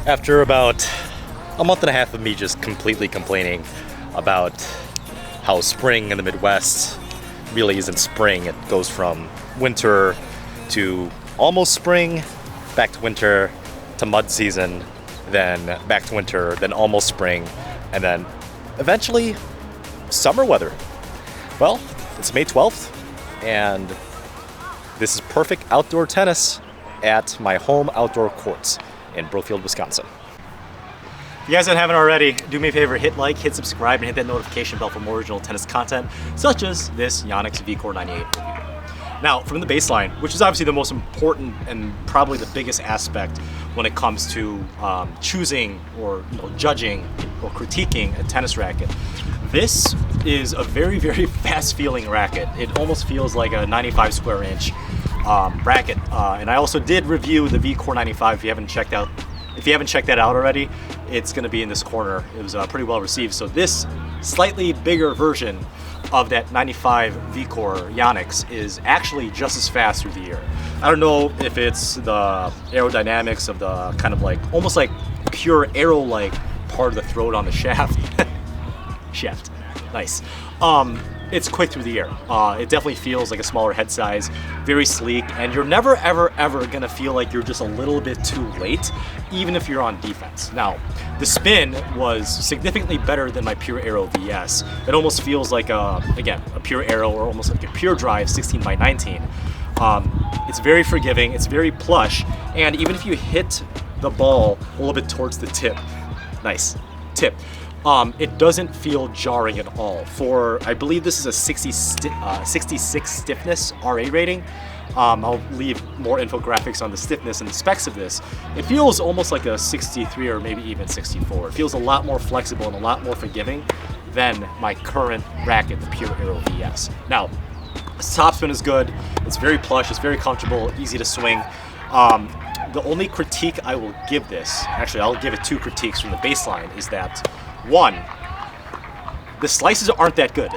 After about a month and a half of me just completely complaining about how spring in the Midwest really isn't spring, it goes from winter to almost spring, back to winter, to mud season, then back to winter, then almost spring, and then eventually summer weather. Well, it's May 12th, and this is perfect outdoor tennis at my home outdoor courts in Brookfield, Wisconsin. If you guys haven't already, do me a favor, hit like, hit subscribe, and hit that notification bell for more original tennis content, such as this Yonex Vcore 98 review. Now, from the baseline, which is obviously the most important and probably the biggest aspect when it comes to choosing or judging or critiquing a tennis racket, this is a very, very fast-feeling racket. It almost feels like a 95 square inch racket. And I also did review the Vcore 95. If you haven't checked that out already, it's going to be in this corner. It was pretty well received. So this slightly bigger version of that 95 Vcore Yonex is actually just as fast through the air. I don't know if it's the aerodynamics of the kind of like almost like pure arrow-like part of the throat on the shaft. Nice. It's quick through the air. It definitely feels like a smaller head size, very sleek, and you're never, ever gonna feel like you're just a little bit too late, even if you're on defense. Now, the spin was significantly better than my Pure Aero VS. It almost feels like, again, a Pure Aero or almost like a Pure Drive 16 by 19. It's very forgiving, it's very plush, and even if you hit the ball a little bit towards the tip, nice, tip, it doesn't feel jarring at all. For, I believe this is a 66 stiffness RA rating. I'll leave more infographics on the stiffness and the specs of this. It feels almost like a 63 or maybe even 64. It feels a lot more flexible and a lot more forgiving than my current racket, the Pure Aero VS. Now, the topspin is good. It's very plush, it's very comfortable, easy to swing. The only critique I will give this, actually I'll give it two critiques from the baseline, is that one, the slices aren't that good,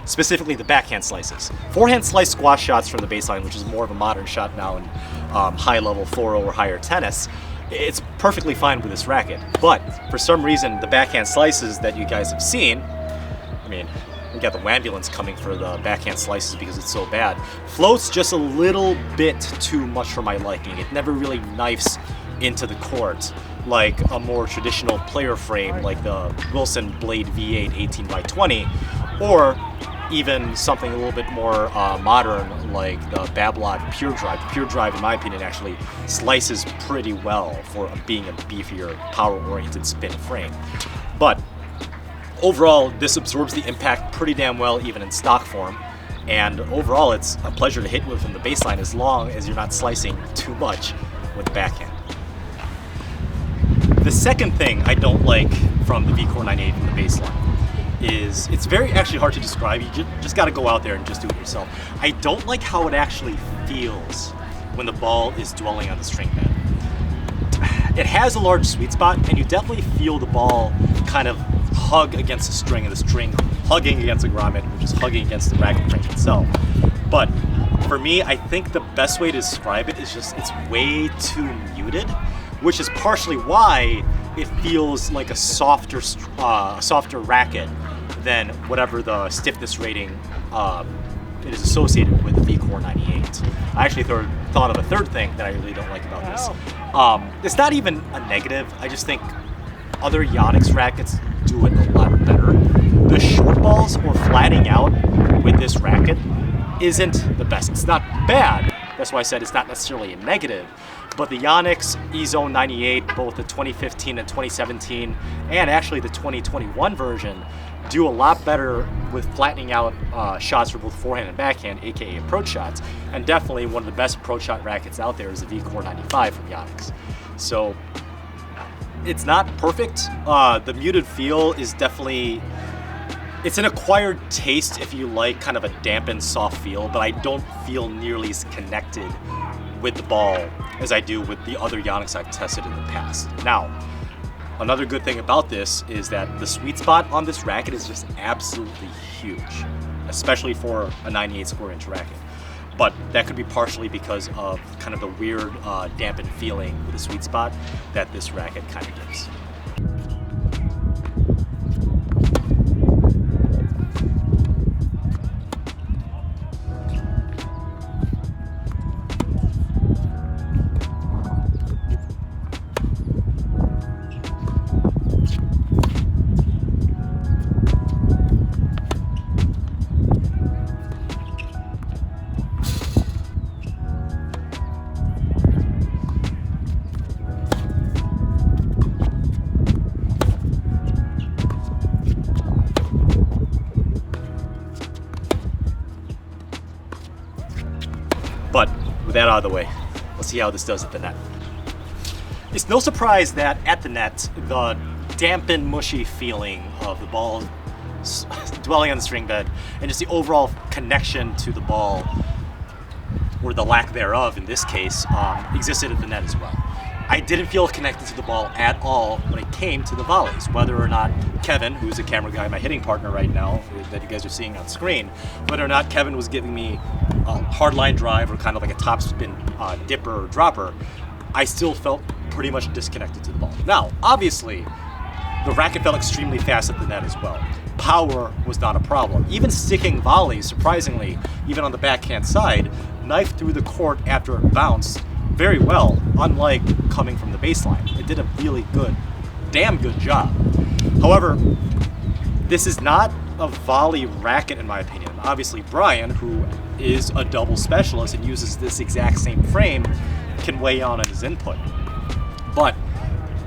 specifically the backhand slices. Forehand slice squash shots from the baseline, which is more of a modern shot now in high-level 4-0 or higher tennis, it's perfectly fine with this racket. But for some reason, the backhand slices that you guys have seen, I mean, we got the ambulance coming for the backhand slices because it's so bad, floats just a little bit too much for my liking. It never really knifes into the court like a more traditional player frame like the Wilson Blade V8 18 by 20, or even something a little bit more modern like the Babolat Pure Drive. Pure Drive, in my opinion, actually slices pretty well for being a beefier, power-oriented spin frame. But overall, this absorbs the impact pretty damn well, even in stock form. And overall, it's a pleasure to hit with from the baseline as long as you're not slicing too much with the backhand. The second thing I don't like from the Vcore 98 from the baseline is it's very actually hard to describe. You just got to go out there and just do it yourself. I don't like how it actually feels when the ball is dwelling on the string bed. It has a large sweet spot, and you definitely feel the ball kind of hug against the string, and the string hugging against the grommet, which is hugging against the racket frame itself. But for me, I think the best way to describe it is just it's way too muted, which is partially why it feels like a softer racket than whatever the stiffness rating it is associated with the Vcore 98. I actually thought of a third thing that I really don't like about this. It's not even a negative. I just think other Yonex rackets do it a lot better. The short balls or flattening out with this racket isn't the best. It's not bad. That's why I said it's not necessarily a negative. But the Yonex E-Zone 98, both the 2015 and 2017, and actually the 2021 version, do a lot better with flattening out shots for both forehand and backhand, aka approach shots. And definitely one of the best approach shot rackets out there is the Vcore 95 from Yonex. So it's not perfect. The muted feel is definitely, it's an acquired taste if you like kind of a dampened soft feel, but I don't feel nearly as connected with the ball as I do with the other Yonex I've tested in the past. Now, another good thing about this is that the sweet spot on this racket is just absolutely huge, especially for a 98 square inch racket. but that could be partially because of kind of the weird dampened feeling with the sweet spot that this racket kind of gives. But with that out of the way, let's see how this does at the net. It's no surprise that at the net, the dampened, mushy feeling of the ball dwelling on the string bed and just the overall connection to the ball, or the lack thereof in this case, existed at the net as well. I didn't feel connected to the ball at all when it came to the volleys, whether or not Kevin, who's the camera guy, my hitting partner right now, that you guys are seeing on screen, whether or not Kevin was giving me a hard line drive or kind of like a top spin dipper or dropper, I still felt pretty much disconnected to the ball. Now, obviously, the racket felt extremely fast at the net as well. Power was not a problem. Even sticking volleys, surprisingly, even on the backhand side, knifed through the court after it bounced very well, unlike coming from the baseline. It did a really good, damn good job. However, this is not a volley racket in my opinion. Obviously, Brian, who is a double specialist and uses this exact same frame, can weigh on his input. But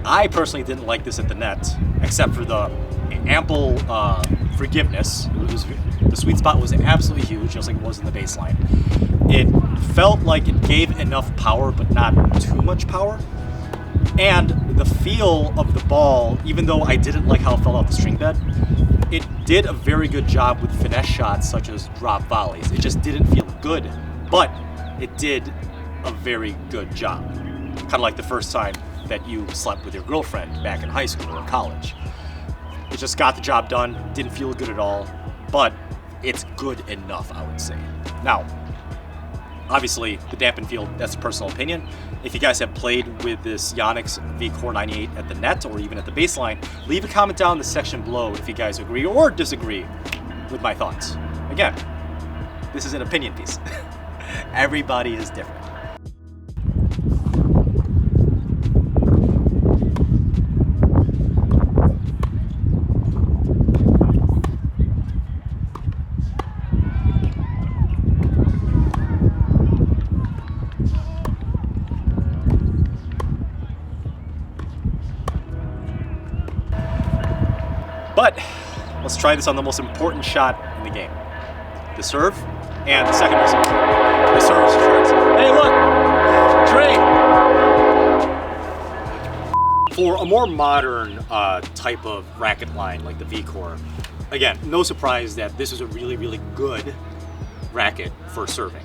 I personally didn't like this at the net, except for the ample forgiveness. The sweet spot was absolutely huge, just like it was in the baseline. It felt like it gave enough power, but not too much power. And the feel of the ball, even though I didn't like how it fell off the string bed, it did a very good job with finesse shots such as drop volleys. It just didn't feel good, but it did a very good job. Kind of like the first time that you slept with your girlfriend back in high school or college. It just got the job done, didn't feel good at all, but it's good enough, I would say. Now, obviously, the dampened feel, that's a personal opinion. If you guys have played with this Yonex Vcore 98 at the net or even at the baseline, leave a comment down in the section below if you guys agree or disagree with my thoughts. Again, this is an opinion piece. Everybody is different. But let's try this on the most important shot in the game. The serve, and the second most important, the serve shorts. Hey look, Trey! For a more modern type of racket line like the Vcore, again, no surprise that this is a really, really good racket for serving.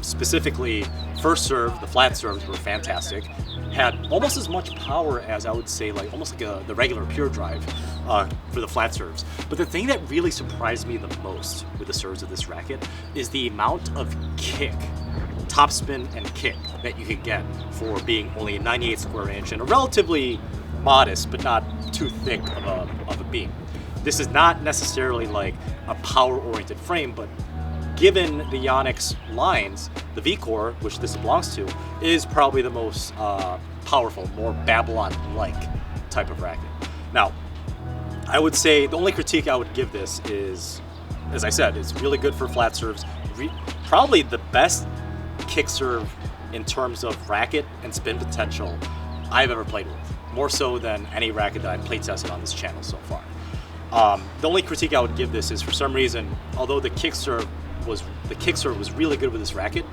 Specifically, first serve, the flat serves were fantastic. Had almost as much power as I would say, like almost like the regular pure drive for the flat serves. But the thing that really surprised me the most with the serves of this racket is the amount of kick, topspin and kick that you could get for being only a 98 square inch and a relatively modest but not too thick of a beam. This is not necessarily like a power-oriented frame, but given the Yonex lines, the Vcore, which this belongs to, is probably the most powerful, more Babylon-like type of racket. Now, I would say the only critique I would give this is, as I said, it's really good for flat serves. Probably the best kick serve in terms of racket and spin potential I've ever played with. More so than any racket that I've play tested on this channel so far. The only critique I would give this is, for some reason, although the kick serve was really good with this racket,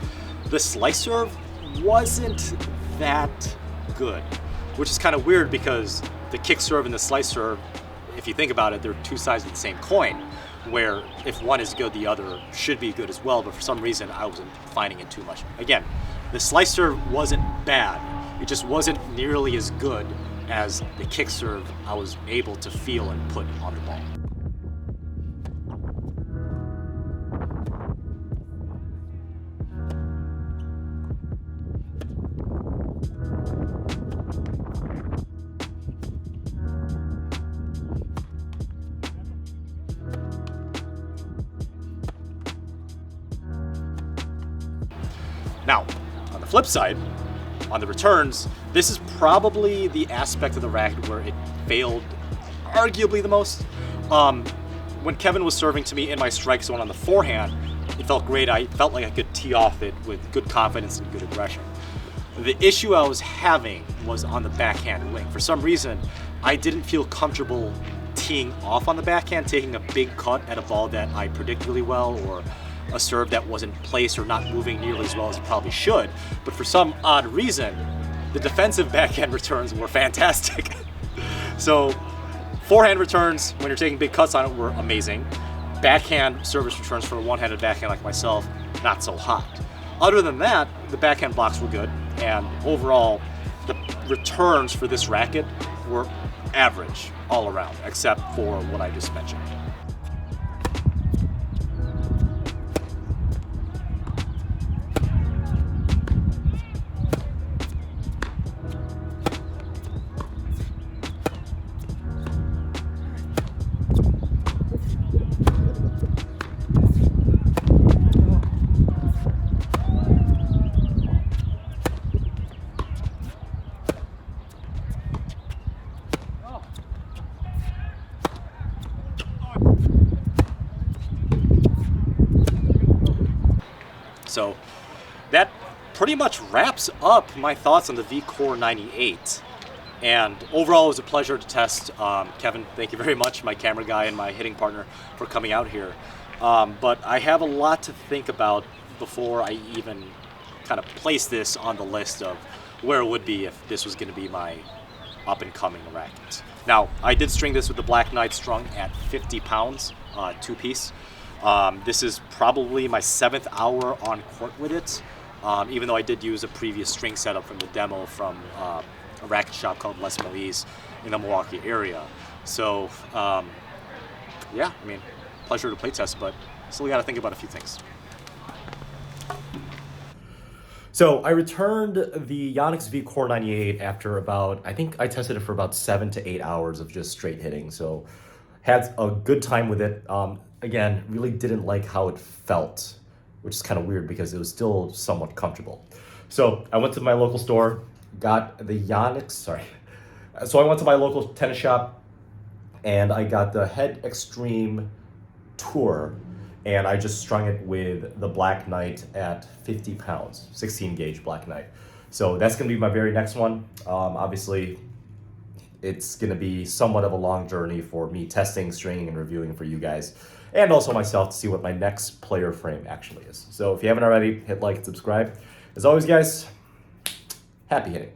the slice serve wasn't that good, which is kind of weird because the kick serve and the slice serve, if you think about it, they're two sides of the same coin, where if one is good, the other should be good as well, but for some reason I wasn't finding it too much. Again, the slice serve wasn't bad, it just wasn't nearly as good as the kick serve I was able to feel and put on the ball. Now, on the flip side, on the returns, this is probably the aspect of the racket where it failed arguably the most. When Kevin was serving to me in my strike zone on the forehand, it felt great. I felt like I could tee off it with good confidence and good aggression. The issue I was having was on the backhand wing. For some reason, I didn't feel comfortable teeing off on the backhand, taking a big cut at a ball that I predict really well, or a serve that wasn't placed or not moving nearly as well as it probably should. But for some odd reason, the defensive backhand returns were fantastic. So forehand returns, when you're taking big cuts on it, were amazing. Backhand service returns for a one-handed backhand like myself, not so hot. Other than that, the backhand blocks were good, and overall, the returns for this racket were average all around, except for what I just mentioned. So that pretty much wraps up my thoughts on the Vcore 98. And overall, it was a pleasure to test. Kevin, thank you very much, my camera guy and my hitting partner, for coming out here. But I have a lot to think about before I even kind of place this on the list of where it would be if this was going to be my up-and-coming racket. Now, I did string this with the Black Knight strung at 50 pounds, two-piece. This is probably my 7th hour on court with it, even though I did use a previous string setup from the demo from a racket shop called Les Malise in the Milwaukee area. So, yeah, I mean, pleasure to play test, but still got to think about a few things. So I returned the Yonex Vcore 98 after about, I think I tested it for about 7 to 8 hours of just straight hitting. So had a good time with it. Again, really didn't like how it felt, which is kind of weird because it was still somewhat comfortable. So I went to my local store, got the Yonex, So I went to my local tennis shop and I got the Head Extreme Tour, and I just strung it with the Black Knight at 50 pounds, 16 gauge Black Knight. So that's gonna be my very next one. Obviously, it's gonna be somewhat of a long journey for me testing, stringing, and reviewing for you guys, and also myself to see what my next player frame actually is. So if you haven't already, hit like and subscribe. As always, guys, happy hitting.